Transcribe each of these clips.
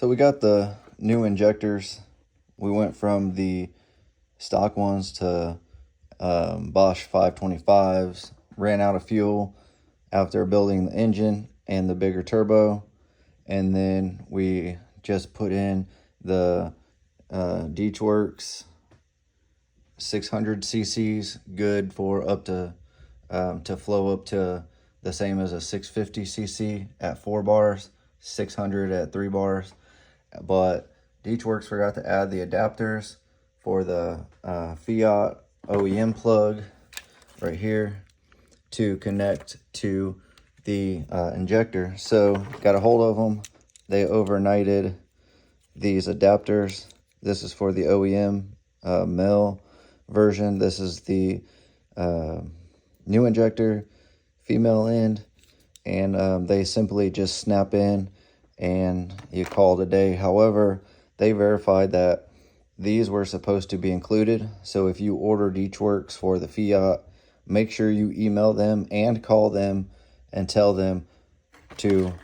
So we got the new injectors. We went from the stock ones to Bosche 525s. Ran out of fuel after building the engine and the bigger turbo. And then we just put in the Works 600 cc's, good for up to flow up to the same as a 650 cc at 4 bars, 600 at 3 bars. But Works forgot to add the adapters for the Fiat OEM plug right here to connect to the injector. So got a hold of them. They overnighted these adapters. This is for the OEM male version. This is the new injector, female end, and they simply just snap in and you call it a day. However, they verified that these were supposed to be included. So if you order Works for the Fiat, make sure you email them and call them and tell them to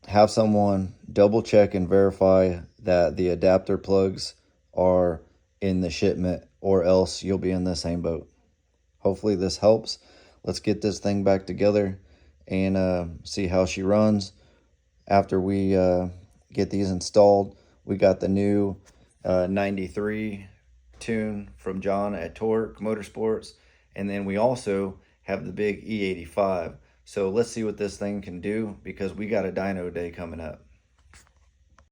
have someone double check and verify that the adapter plugs are in the shipment, or else you'll be in the same boat. Hopefully this helps. Let's get this thing back together and see how she runs. After we get these installed, we got the new 93 tune from John at Tork Motorsports, and then we also have the big E85. So let's see what this thing can do, because we got a dyno day coming up.